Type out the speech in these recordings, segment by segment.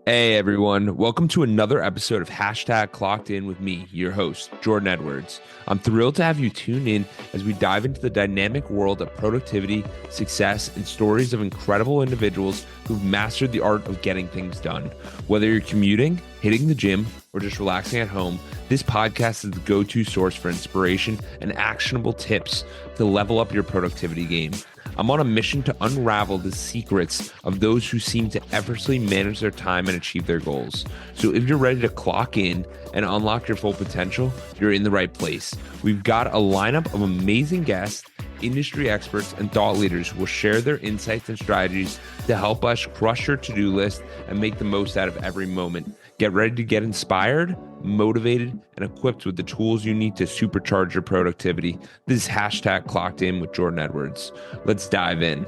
Hey everyone, welcome to another episode of Clockedin with me, your host, Jordan Edwards. I'm thrilled to have you tune in as we dive into the dynamic world of productivity, success, and stories of incredible individuals who've mastered the art of getting things done. Whether you're commuting, hitting the gym, or just relaxing at home, this podcast is the go-to source for inspiration and actionable tips to level up your productivity game. I'm on a mission to unravel the secrets of those who seem to effortlessly manage their time and achieve their goals. So if you're ready to clock in and unlock your full potential, you're in the right place. We've got a lineup of amazing guests, industry experts, and thought leaders who will share their insights and strategies to help us crush your to-do list and make the most out of every moment. Get ready to get inspired, motivated, and equipped with the tools you need to supercharge your productivity. This is Clocked In with Jordan Edwards. Let's dive in.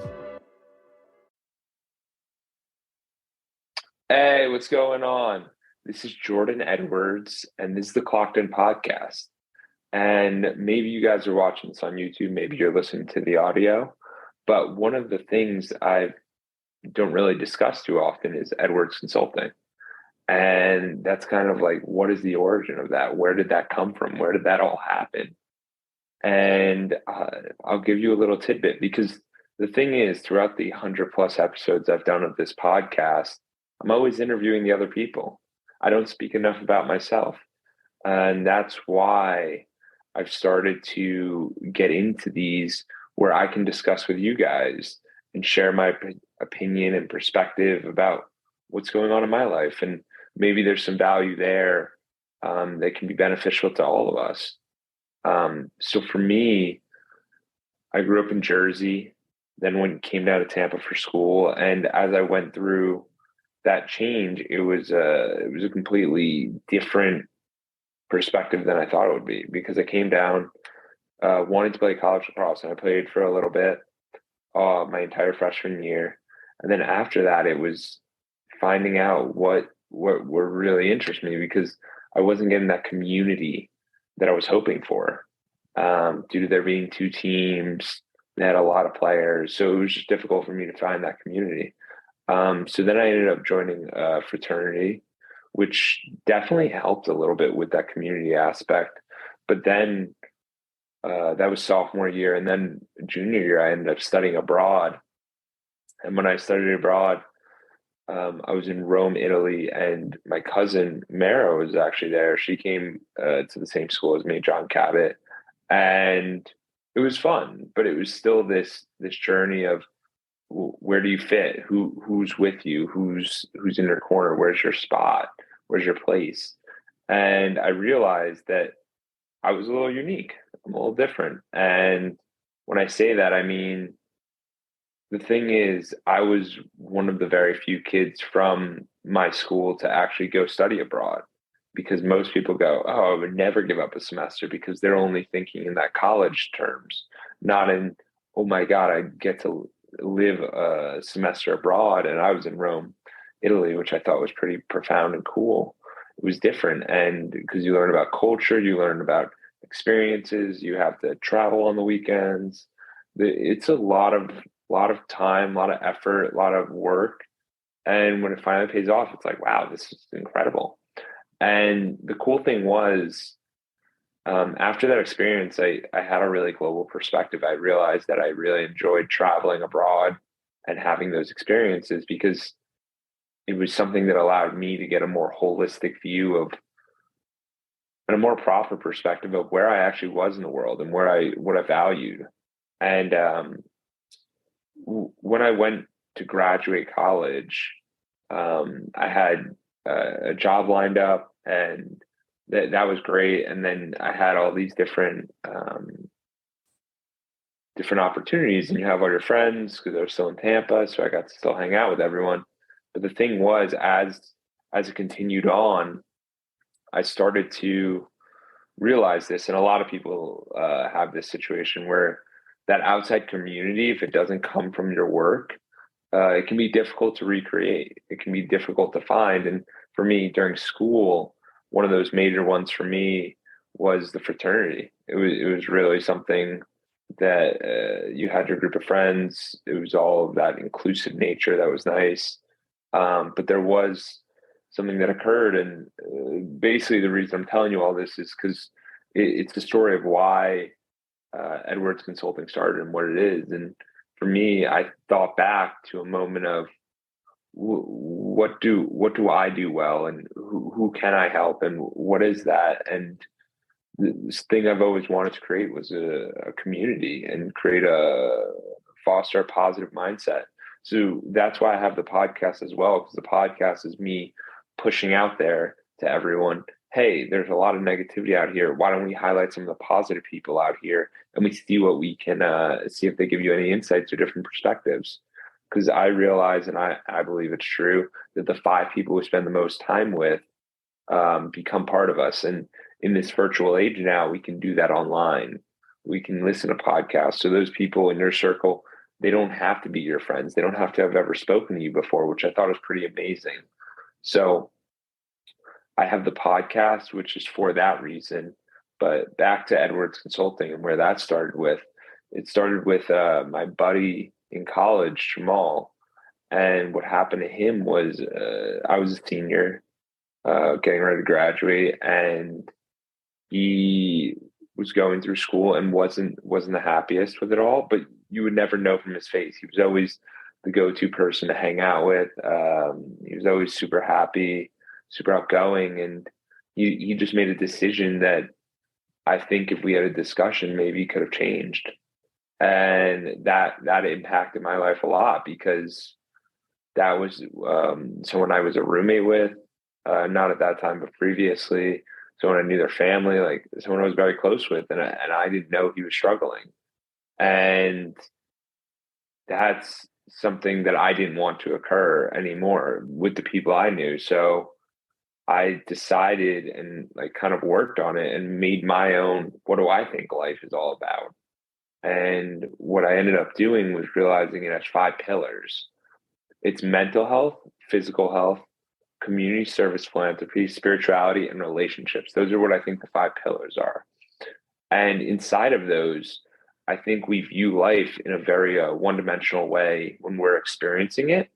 Hey, what's going on? This is Jordan Edwards, and this is the Clocked In podcast. And maybe you guys are watching this on YouTube, maybe you're listening to the audio. But one of the things I don't really discuss too often is Edwards Consulting. And that's kind of like, what is the origin of that? Where did that come from? Where did that all happen? And I'll give you a little tidbit because the thing is, throughout the 100 plus episodes I've done of this podcast, I'm always interviewing the other people. I don't speak enough about myself. And that's why I've started to get into these where I can discuss with you guys and share my opinion and perspective about what's going on in my life. And maybe there's some value there that can be beneficial to all of us. So for me, I grew up in Jersey, then came down to Tampa for school. And as I went through that change, it was a completely different perspective than I thought it would be, because I came down wanting to play college lacrosse, and I played for a little bit my entire freshman year. And then after that, it was finding out what really interests me, because I wasn't getting that community that I was hoping for, due to there being two teams. They had a lot of players, so it was just difficult for me to find that community. So then I ended up joining a fraternity, which definitely helped a little bit with that community aspect. But then that was sophomore year, and then junior year, I ended up studying abroad. And when I studied abroad, I was in Rome, Italy, and my cousin Mara was actually there. She came to the same school as me, John Cabot, and it was fun. But it was still this journey of, where do you fit? Who's with you? Who's in your corner? Where's your spot? Where's your place? And I realized that I was a little unique. I'm a little different. And when I say that, I mean, the thing is, I was one of the very few kids from my school to actually go study abroad, because most people go, oh, I would never give up a semester, because they're only thinking in that college terms, not in, oh my God, I get to live a semester abroad. And I was in Rome, Italy, which I thought was pretty profound and cool. It was different. And because you learn about culture, you learn about experiences, you have to travel on the weekends. It's a lot of time, a lot of effort, a lot of work. And when it finally pays off, it's like, wow, this is incredible. And the cool thing was, after that experience, I had a really global perspective. I realized that I really enjoyed traveling abroad and having those experiences, because it was something that allowed me to get a more holistic view of, and a more proper perspective of where I actually was in the world and what I valued. And when I went to graduate college, I had a job lined up, and that was great. And then I had all these different opportunities, and you have all your friends because I was still in Tampa, so I got to still hang out with everyone. But the thing was, as it continued on, I started to realize this, and a lot of people have this situation where that outside community, if it doesn't come from your work, it can be difficult to recreate. It can be difficult to find. And for me, during school, one of those major ones for me was the fraternity. It was really something that you had your group of friends. It was all of that inclusive nature that was nice. But there was something that occurred. And basically, the reason I'm telling you all this is because it's the story of why Edwards Consulting started and what it is. And for me, I thought back to a moment of what do I do well, and who can I help, and what is that? And this thing I've always wanted to create was a community and create a foster a positive mindset. So that's why I have the podcast as well, because the podcast is me pushing out there to everyone. Hey, there's a lot of negativity out here. Why don't we highlight some of the positive people out here, and we see what we can see if they give you any insights or different perspectives? Because I realize, and I believe it's true, that the 5 people we spend the most time with become part of us. And in this virtual age now, we can do that online. We can listen to podcasts. So those people in your circle, they don't have to be your friends. They don't have to have ever spoken to you before, which I thought was pretty amazing. So I have the podcast, which is for that reason. But back to Edwards Consulting and where that started with, it started with my buddy in college, Jamal. And what happened to him was I was a senior, getting ready to graduate, and he was going through school and wasn't the happiest with it all. But you would never know from his face. He was always the go-to person to hang out with. He was always super happy, super outgoing, and he just made a decision that I think if we had a discussion, maybe he could have changed. And that impacted my life a lot, because that was someone I was a roommate with, not at that time, but previously, someone I knew their family, like someone I was very close with, and I didn't know he was struggling. And that's something that I didn't want to occur anymore with the people I knew. So I decided and like kind of worked on it and made my own, what do I think life is all about? And what I ended up doing was realizing it has 5 pillars. It's mental health, physical health, community service, philanthropy, spirituality, and relationships. Those are what I think the 5 pillars are. And inside of those, I think we view life in a very one-dimensional way when we're experiencing it.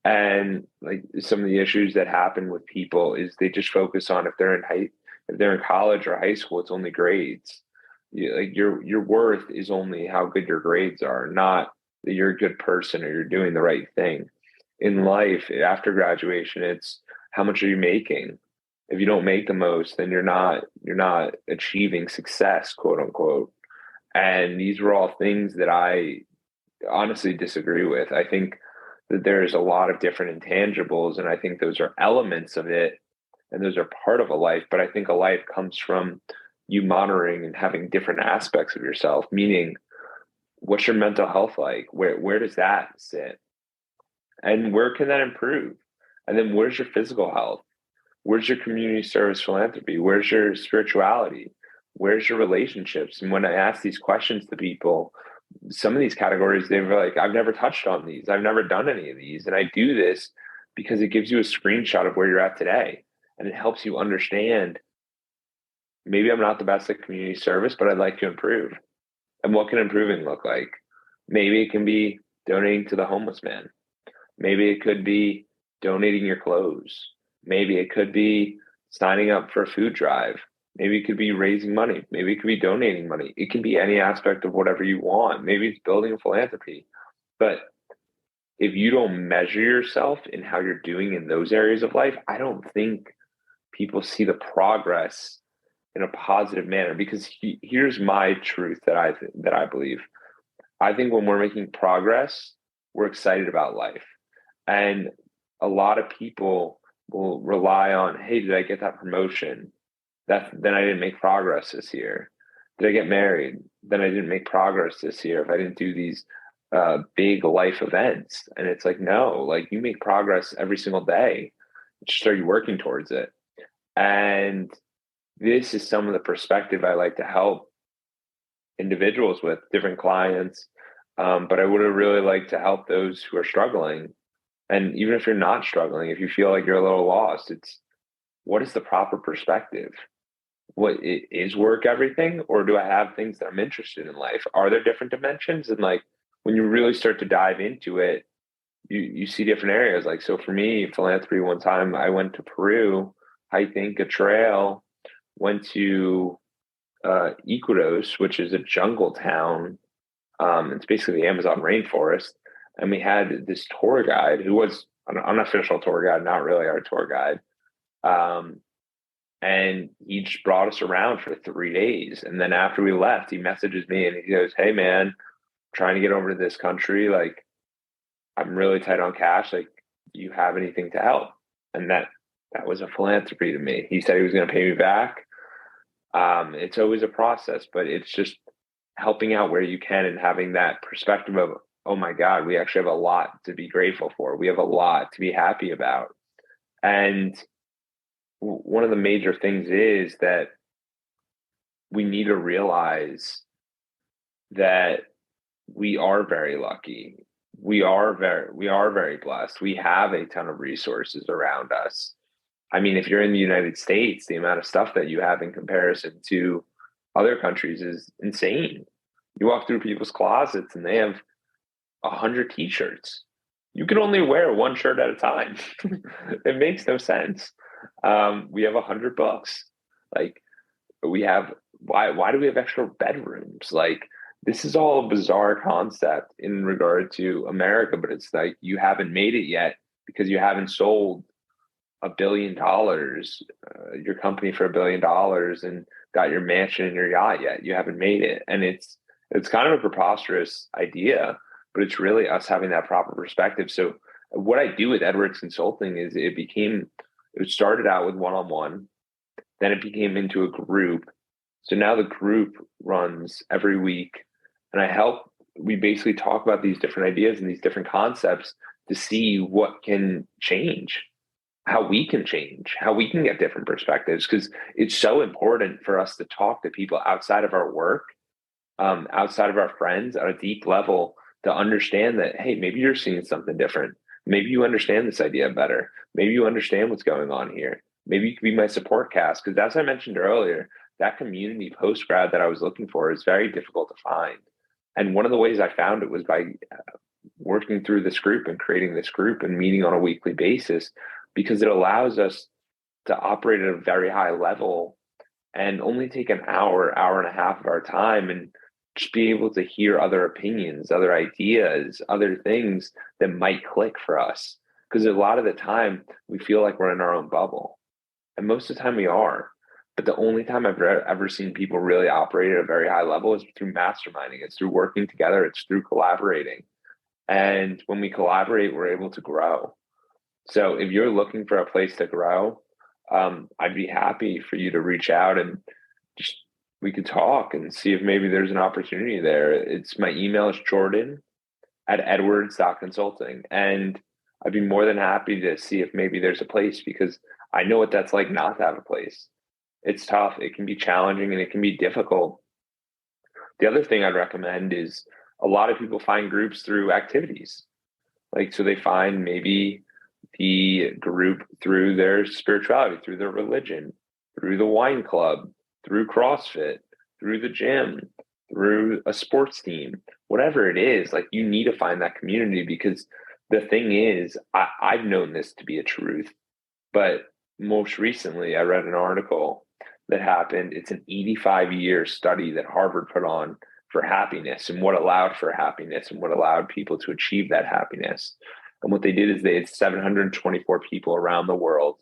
And like some of the issues that happen with people is they just focus on if they're in college or high school, it's only grades. Like your worth is only how good your grades are, not that you're a good person or you're doing the right thing. In life, after graduation, it's how much are you making? If you don't make the most, then you're not achieving success, quote unquote. And these were all things that I honestly disagree with. I think that there's a lot of different intangibles, and I think those are elements of it, and those are part of a life. But I think a life comes from you monitoring and having different aspects of yourself, meaning what's your mental health like? Where does that sit? And where can that improve? And then where's your physical health? Where's your community service philanthropy? Where's your spirituality? Where's your relationships? And when I ask these questions to people, some of these categories, they were like, I've never touched on these. I've never done any of these. And I do this because it gives you a screenshot of where you're at today. And it helps you understand, maybe I'm not the best at community service, but I'd like to improve. And what can improving look like? Maybe it can be donating to the homeless man. Maybe it could be donating your clothes. Maybe it could be signing up for a food drive. Maybe it could be raising money. Maybe it could be donating money. It can be any aspect of whatever you want. Maybe it's building a philanthropy. But if you don't measure yourself in how you're doing in those areas of life, I don't think people see the progress in a positive manner. Because here's my truth that I believe. I think when we're making progress, we're excited about life. And a lot of people will rely on, hey, did I get that promotion? Then I didn't make progress this year. Did I get married? Then I didn't make progress this year if I didn't do these big life events. And it's like, no, like you make progress every single day. Just start you working towards it. And this is some of the perspective I like to help individuals with, different clients. But I would have really liked to help those who are struggling. And even if you're not struggling, if you feel like you're a little lost, it's what is the proper perspective? What is work everything, or do I have things that I'm interested in life? Are there different dimensions? And like when you really start to dive into it, you see different areas. Like, so for me, philanthropy, one time I went to Peru, hiking a trail, went to Iquitos, which is a jungle town. It's basically the Amazon rainforest. And we had this tour guide who was an unofficial tour guide, not really our tour guide. Um, and he just brought us around for 3 days. And then after we left, he messages me and he goes, "Hey man, trying to get over to this country. Like, I'm really tight on cash. Like, do you have anything to help?" And that was a philanthropy to me. He said he was going to pay me back. It's always a process, but it's just helping out where you can and having that perspective of, oh my God, we actually have a lot to be grateful for. We have a lot to be happy about. And one of the major things is that we need to realize that we are very lucky. We are very blessed. We have a ton of resources around us. I mean, if you're in the United States, the amount of stuff that you have in comparison to other countries is insane. You walk through people's closets and they have 100 t-shirts. You can only wear one shirt at a time. It makes no sense. We have 100 books. Like, we have, why do we have extra bedrooms? Like, this is all a bizarre concept in regard to America, but it's like you haven't made it yet because you haven't sold $1 billion, your company for $1 billion, and got your mansion and your yacht yet. You haven't made it, and it's kind of a preposterous idea, but it's really us having that proper perspective. So what I do with Edwards Consulting is it started out with one-on-one, then it became into a group. So now the group runs every week, and we basically talk about these different ideas and these different concepts to see what can change, how we can change, how we can get different perspectives. Because it's so important for us to talk to people outside of our work, outside of our friends at a deep level, to understand that, hey, maybe you're seeing something different. Maybe you understand this idea better. Maybe you understand what's going on here. Maybe you could be my support cast. Because as I mentioned earlier, that community post grad that I was looking for is very difficult to find. And one of the ways I found it was by working through this group and creating this group and meeting on a weekly basis, because it allows us to operate at a very high level and only take an hour, hour and a half of our time, and just be able to hear other opinions, other ideas, other things that might click for us. Because a lot of the time we feel like we're in our own bubble. And most of the time we are. But the only time I've ever seen people really operate at a very high level is through masterminding. It's through working together. It's through collaborating. And when we collaborate, we're able to grow. So if you're looking for a place to grow, I'd be happy for you to reach out and just we could talk and see if maybe there's an opportunity there. It's my email is jordan@edwards.consulting. And I'd be more than happy to see if maybe there's a place, because I know what that's like not to have a place. It's tough. It can be challenging and it can be difficult. The other thing I'd recommend is a lot of people find groups through activities. Like, so they find maybe the group through their spirituality, through their religion, through the wine club, through CrossFit, through the gym, through a sports team, whatever it is. Like, you need to find that community, because the thing is, I've known this to be a truth, but most recently I read an article that happened. It's an 85-year study that Harvard put on for happiness and what allowed for happiness and what allowed people to achieve that happiness. And what they did is they had 724 people around the world,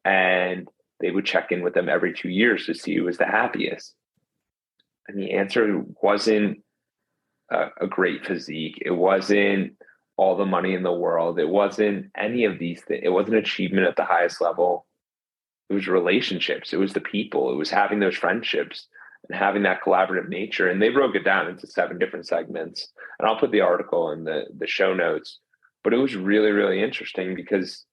and they would check in with them every 2 years to see who was the happiest. And the answer wasn't a great physique. It wasn't all the money in the world. It wasn't any of these things. It wasn't achievement at the highest level. It was relationships. It was the people. It was having those friendships and having that collaborative nature. And they broke it down into 7 different segments. And I'll put the article in the show notes. But it was really, really interesting, because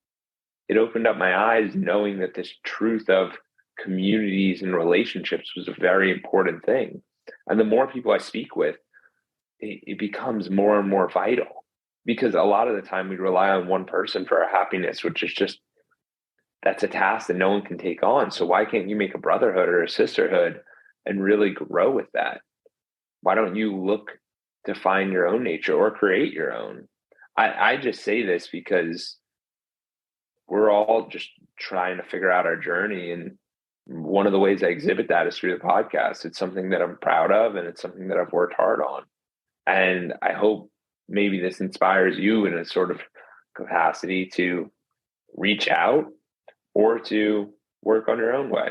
it opened up my eyes knowing that this truth of communities and relationships was a very important thing. And the more people I speak with, it becomes more and more vital, because a lot of the time we rely on one person for our happiness, which is just, that's a task that no one can take on. So why can't you make a brotherhood or a sisterhood and really grow with that? Why don't you look to find your own nature or create your own? I just say this because we're all just trying to figure out our journey. And one of the ways I exhibit that is through the podcast. It's something that I'm proud of, and it's something that I've worked hard on. And I hope maybe this inspires you in a sort of capacity to reach out or to work on your own way.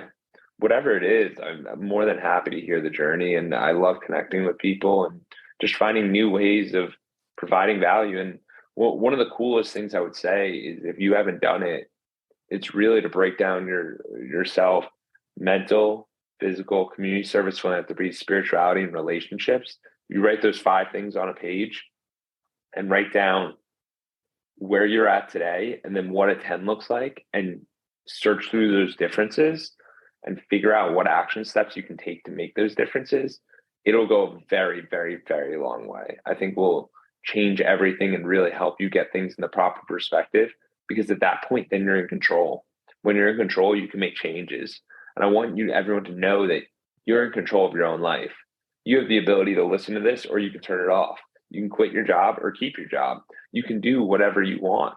Whatever it is, I'm more than happy to hear the journey. And I love connecting with people and just finding new ways of providing value. And one of the coolest things I would say is if you haven't done it, it's really to break down yourself, mental, physical, community service, philanthropy, spirituality, and relationships. You write those 5 things on a page and write down where you're at today and then what a 10 looks like, and search through those differences and figure out what action steps you can take to make those differences. It'll go a very, very, very long way. I think will change everything and really help you get things in the proper perspective, because at that point, then you're in control. When you're in control, you can make changes. And I want everyone to know that you're in control of your own life. You have the ability to listen to this, or you can turn it off. You can quit your job or keep your job. You can do whatever you want.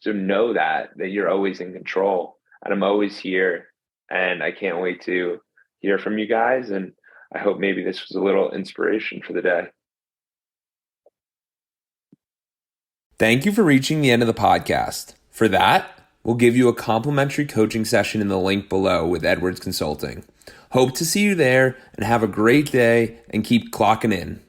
So know that you're always in control, and I'm always here, and I can't wait to hear from you guys. And I hope maybe this was a little inspiration for the day. Thank you for reaching the end of the podcast. For that, we'll give you a complimentary coaching session in the link below with Edwards Consulting. Hope to see you there, and have a great day, and keep clocking in.